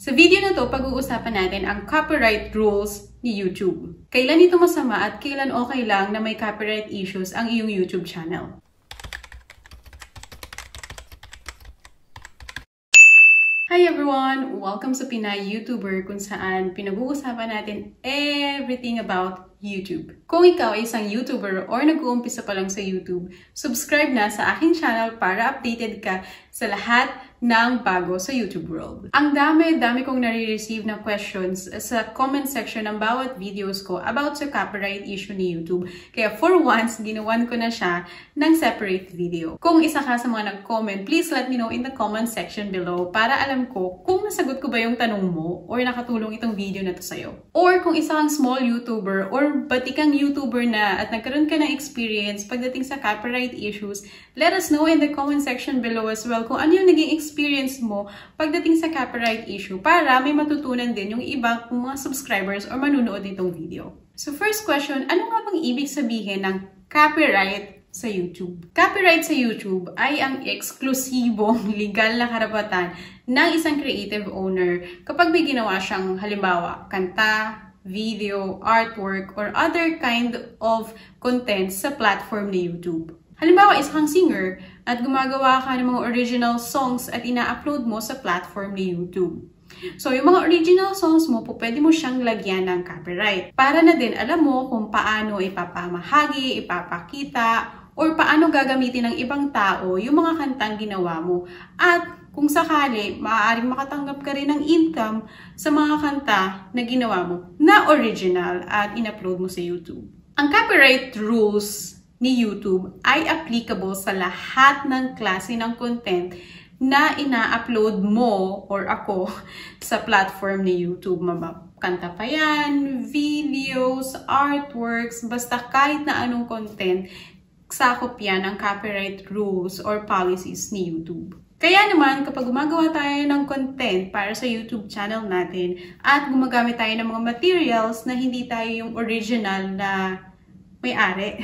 Sa video na to, pag-uusapan natin ang copyright rules ni YouTube. Kailan ito masama at kailan okay lang na may copyright issues ang iyong YouTube channel. Hi everyone! Welcome sa Pinay YouTuber kung saan pinag-uusapan natin everything about YouTube. Kung ikaw ay isang YouTuber or nag-uumpisa pa lang sa YouTube, subscribe na sa aking channel para updated ka sa lahat ng bago sa YouTube world. Ang dami kong nare-receive na questions sa comment section ng bawat videos ko about sa copyright issue ni YouTube. Kaya for once, ginawan ko na siya ng separate video. Kung isa ka sa mga nag-comment, please let me know in the comment section below para alam ko kung nasagot ko ba yung tanong mo or nakatulong itong video na to sa'yo. Or kung isa kang small YouTuber or batikang YouTuber na at nagkaroon ka ng experience pagdating sa copyright issues, let us know in the comment section below as well kung ano yung naging experience mo pagdating sa copyright issue para may matutunan din yung ibang mga subscribers or manunood nitong video. So first question, ano nga bang ibig sabihin ng copyright sa YouTube? Copyright sa YouTube ay ang eksklusibong legal na karapatan ng isang creative owner kapag may ginawa siyang halimbawa, kanta, video, artwork, or other kind of content sa platform ni YouTube. Halimbawa, isa kang singer at gumagawa ka ng mga original songs at ina-upload mo sa platform ni YouTube. So, yung mga original songs mo, pwede mo siyang lagyan ng copyright. Para na din alam mo kung paano ipapamahagi, ipapakita, or paano gagamitin ng ibang tao yung mga kantang ginawa mo. At kung sakali, maaaring makatanggap ka rin ng income sa mga kanta na ginawa mo na original at in-upload mo sa YouTube. Ang copyright rules ni YouTube ay applicable sa lahat ng klase ng content na ina-upload mo or ako sa platform ni YouTube. Kanta pa yan, videos, artworks, basta kahit na anong content, sakop yan ang copyright rules or policies ni YouTube. Kaya naman, kapag gumagawa tayo ng content para sa YouTube channel natin at gumagamit tayo ng mga materials na hindi tayo yung original na may-ari,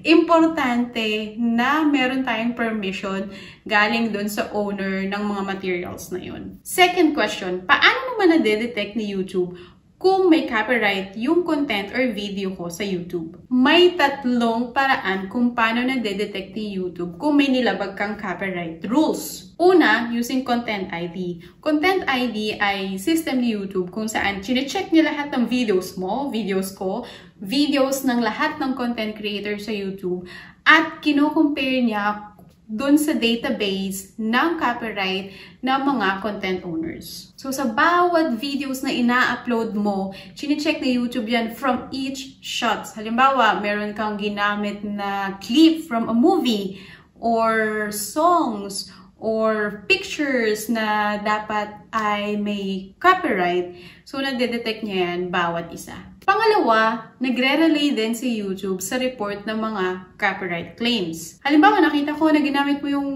importante na meron tayong permission galing dun sa owner ng mga materials na yun. Second question, paano naman na-detect ni YouTube kung may copyright yung content or video ko sa YouTube? May tatlong paraan kung paano na-detect ni YouTube kung may nilabag kang copyright rules. Una, using Content ID. Content ID ay system ni YouTube kung saan chine-check niya lahat ng videos mo, videos ko, videos ng lahat ng content creator sa YouTube at kino-compare niya doon sa database ng copyright ng mga content owners. So, sa bawat videos na ina-upload mo, chine-check na YouTube yan from each shots. Halimbawa, meron kang ginamit na clip from a movie or songs or pictures na dapat ay may copyright. So, nade-detect niya yan bawat isa. Pangalawa, nagre-relay din si YouTube sa report ng mga copyright claims. Halimbawa, nakita ko na ginamit mo yung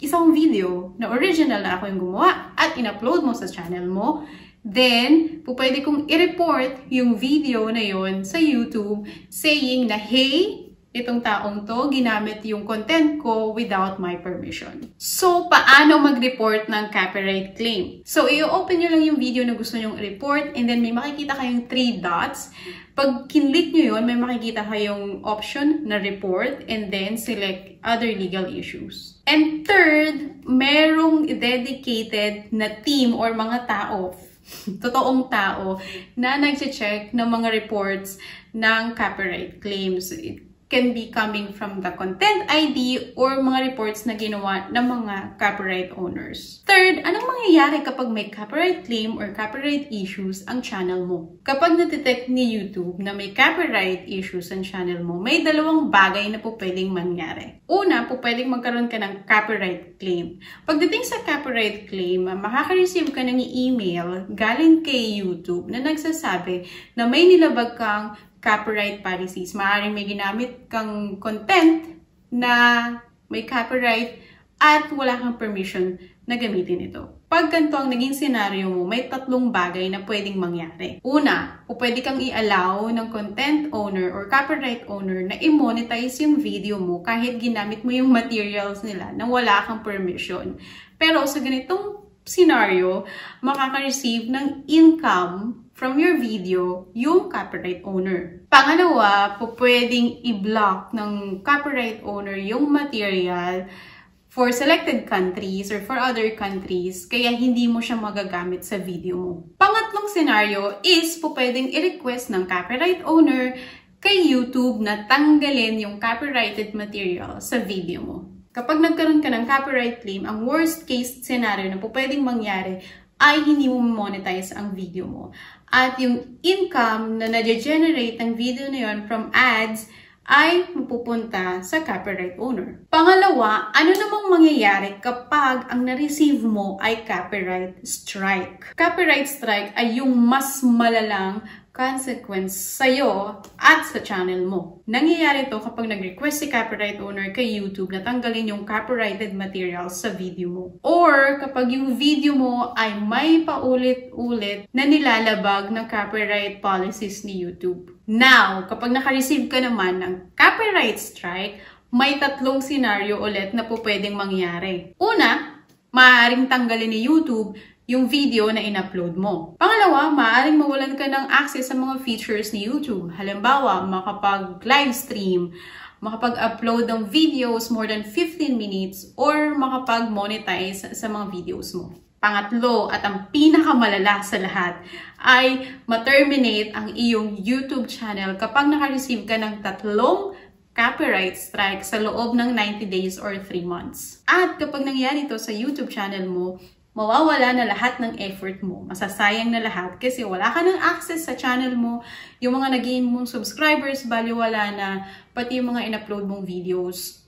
isang video na original na ako yung gumawa at in-upload mo sa channel mo, then, pwede kong i-report yung video na yon sa YouTube saying na, hey, itong taong to, ginamit yung content ko without my permission. So, paano mag-report ng copyright claim? So, i-open nyo lang yung video na gusto nyong i-report and then may makikita kayong 3 dots. Pag kinlik nyo yun, may makikita kayong option na report and then select other legal issues. And third, merong dedicated na team or mga tao, totoong tao, na nag-check ng mga reports ng copyright claims. It can be coming from the Content ID or mga reports na ginawa ng mga copyright owners. Third, anong mangyayari kapag may copyright claim or copyright issues ang channel mo? Kapag na-detect ni YouTube na may copyright issues ang channel mo, may dalawang bagay na pwedeng mangyari. Una, pwedeng magkaroon ka ng copyright claim. Pagdating sa copyright claim, makaka-receive ka ng email galing kay YouTube na nagsasabi na may nilabag kang copyright policies. Maaaring may ginamit kang content na may copyright at wala kang permission na gamitin ito. Pag ganito ang naging senaryo mo, may tatlong bagay na pwedeng mangyari. Una, pwede kang i-allow ng content owner or copyright owner na i-monetize yung video mo kahit ginamit mo yung materials nila na wala kang permission. Pero sa ganitong scenario, makaka-receive ng income from your video yung copyright owner. Pangalawa, pwedeng i-block ng copyright owner yung material for selected countries or for other countries, kaya hindi mo siya magagamit sa video mo. Pangatlong scenario is pwedeng i-request ng copyright owner kay YouTube na tanggalin yung copyrighted material sa video mo. Kapag nagkaroon ka ng copyright claim, ang worst case scenario na pwedeng mangyari ay hindi mo monetize ang video mo. At yung income na na-generate ng video na yun from ads ay mapupunta sa copyright owner. Pangalawa, ano namang mangyayari kapag ang na-receive mo ay copyright strike? Copyright strike ay yung mas malalang consequence sa'yo at sa channel mo. Nangyayari to kapag nag-request si copyright owner kay YouTube na tanggalin yung copyrighted materials sa video mo. Or kapag yung video mo ay may paulit-ulit na nilalabag ng copyright policies ni YouTube. Now, kapag naka-receive ka naman ng copyright strike, may tatlong scenario ulit na pwedeng mangyari. Una, maaaring tanggalin ni YouTube yung video na in-upload mo. Pangalawa, maaaring mawalan ka ng access sa mga features ni YouTube. Halimbawa, makapag-live stream, makapag-upload ng videos more than 15 minutes, or makapag-monetize sa mga videos mo. Pangatlo, at ang pinakamalala sa lahat, ay ma-terminate ang iyong YouTube channel kapag naka-receive ka ng tatlong copyright strike sa loob ng 90 days or 3 months. At kapag nangyari ito sa YouTube channel mo, mawawala na lahat ng effort mo. Masasayang na lahat kasi wala ka ng access sa channel mo. Yung mga nag-gain mong subscribers, baliwala na. Pati yung mga in-upload mong videos,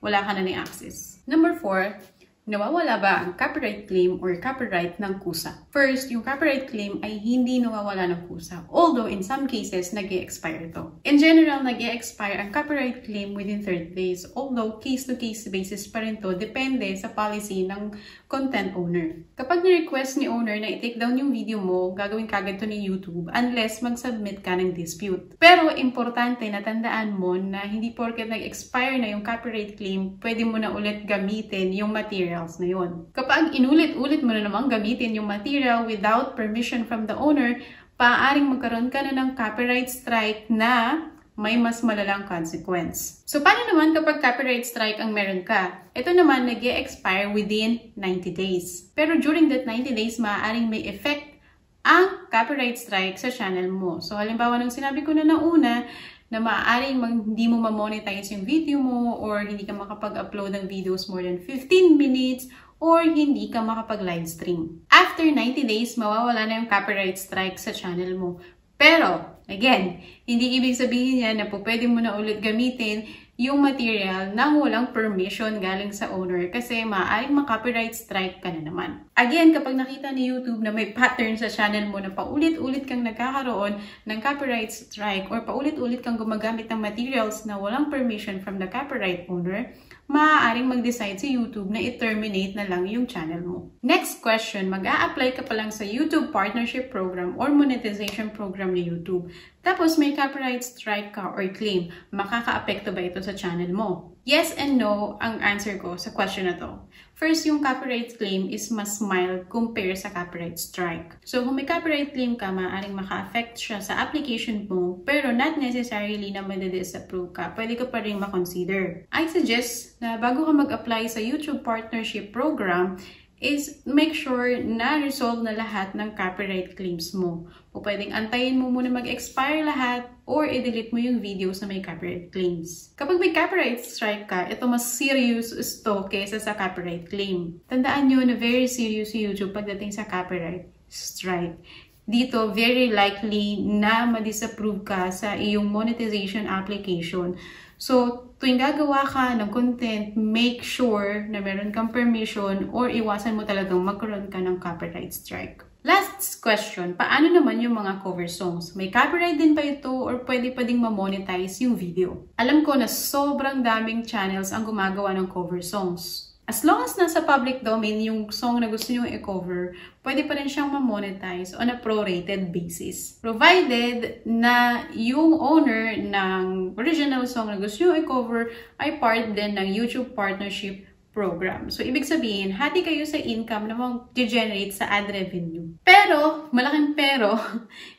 wala ka na ng access. Number 4, nawawala ba ang copyright claim or copyright ng kusa? First, yung copyright claim ay hindi nawawala ng kusa. Although, in some cases, nag-e-expire ito. In general, nag-e-expire ang copyright claim within 30 days. Although, case-to-case basis pa rin to, depende sa policy ng content owner. Kapag ni-request ni owner na i-take down yung video mo, gagawin kagad to ni YouTube unless mag-submit ka ng dispute. Pero, importante na tandaan mo na hindi porket nag-expire na yung copyright claim, pwede mo na ulit gamitin yung material na yun. Kapag inulit-ulit mo na namang gamitin yung material without permission from the owner, paaaring magkaroon ka na ng copyright strike na may mas malalang consequence. So, paano naman kapag copyright strike ang meron ka? Ito naman nag-e-expire within 90 days. Pero during that 90 days, maaaring may effect ang copyright strike sa channel mo. So, halimbawa ng sinabi ko na nauna, na maaaring hindi mo ma-monetize yung video mo or hindi ka makapag-upload ng videos more than 15 minutes or hindi ka makapag-live stream. After 90 days, mawawala na yung copyright strike sa channel mo. Pero, again, hindi ibig sabihin yan na pwede mo na ulit gamitin yung material nang walang permission galing sa owner kasi maaaring ma-copyright strike ka na naman. Again, kapag nakita ni YouTube na may pattern sa channel mo na paulit-ulit kang nagkakaroon ng copyright strike or paulit-ulit kang gumagamit ng materials na walang permission from the copyright owner, maaaring mag-decide si YouTube na i-terminate na lang yung channel mo. Next question, mag-a-apply ka pa lang sa YouTube Partnership Program or Monetization Program ni YouTube. Tapos may copyright strike ka or claim, makaka-apekto ba ito sa channel mo? Yes and no ang answer ko sa question na to. First, yung copyright claim is mas mild compare sa copyright strike. So, kung may copyright claim ka, maaaring maka-affect siya sa application mo, pero not necessarily na madidisapprove ka. Pwede ka pa rin makonsider. I suggest na bago ka mag-apply sa YouTube Partnership Program, is make sure na resolve na lahat ng copyright claims mo. O pwedeng antayin mo muna mag-expire lahat or i-delete mo yung videos na may copyright claims. Kapag may copyright strike ka, ito mas serious ito kesa sa copyright claim. Tandaan nyo na very serious si YouTube pagdating sa copyright strike. Dito, very likely na ma-disapprove ka sa iyong monetization application. So, tuwing gagawa ka ng content, make sure na meron kang permission or iwasan mo talagang magkaroon ka ng copyright strike. Last question, paano naman yung mga cover songs? May copyright din ba ito or pwede pa ding ma-monetize yung video? Alam ko na sobrang daming channels ang gumagawa ng cover songs. As long as nasa public domain yung song na gusto nyo i-cover, pwede pa rin siyang ma-monetize on a prorated basis. Provided na yung owner ng original song na gusto nyo i-cover ay part din ng YouTube Partnership program. So, ibig sabihin, hati kayo sa income na mag-generate sa ad revenue. Pero, malaking pero,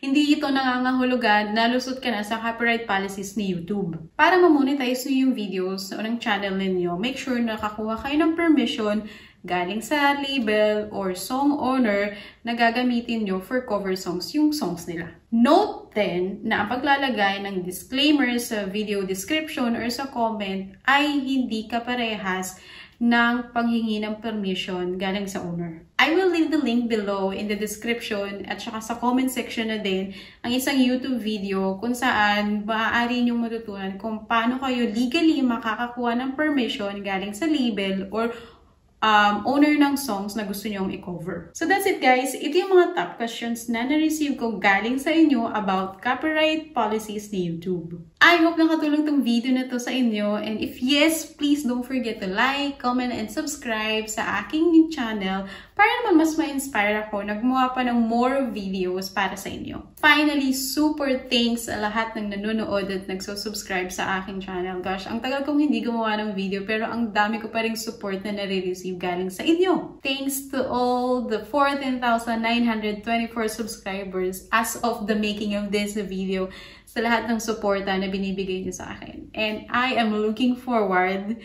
hindi ito nangangahulugan na lusot ka na sa copyright policies ni YouTube. Para ma-monetize nyo yung videos ng channel ninyo, make sure na nakakuha kayo ng permission galing sa label or song owner na gagamitin nyo for cover songs yung songs nila. Note din na ang paglalagay ng disclaimer sa video description or sa comment ay hindi kaparehas ng panghingi ng permission galing sa owner. I will leave the link below in the description at saka sa comment section na din ang isang YouTube video kung saan maaari niyong matutunan kung paano kayo legally makakakuha ng permission galing sa label or owner ng songs na gusto nyong i-cover. So that's it guys. Ito yung mga top questions na na-receive ko galing sa inyo about copyright policies ni YouTube. I hope nakatulong tong video na to sa inyo, and if yes, please don't forget to like, comment, and subscribe sa aking channel para naman mas ma-inspire ako na gumawa pa ng more videos para sa inyo. Finally, super thanks sa lahat ng nanonood at nagsusubscribe sa aking channel. Gosh, ang tagal kong hindi gumawa ng video pero ang dami ko pa ring support na nare-receive galing sa inyo. Thanks to all the 14,924 subscribers as of the making of this video, sa lahat ng suporta na binibigay niyo sa akin. And I am looking forward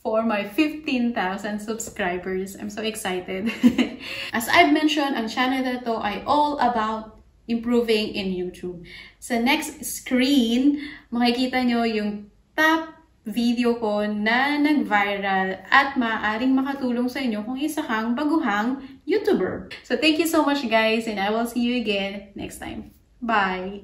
for my 15,000 subscribers. I'm so excited. As I've mentioned, ang channel na to ay all about improving in YouTube. Sa next screen, makikita nyo yung top video ko na nag-viral at maaaring makatulong sa inyo kung isa kang baguhang YouTuber. So thank you so much guys, and I will see you again next time. Bye!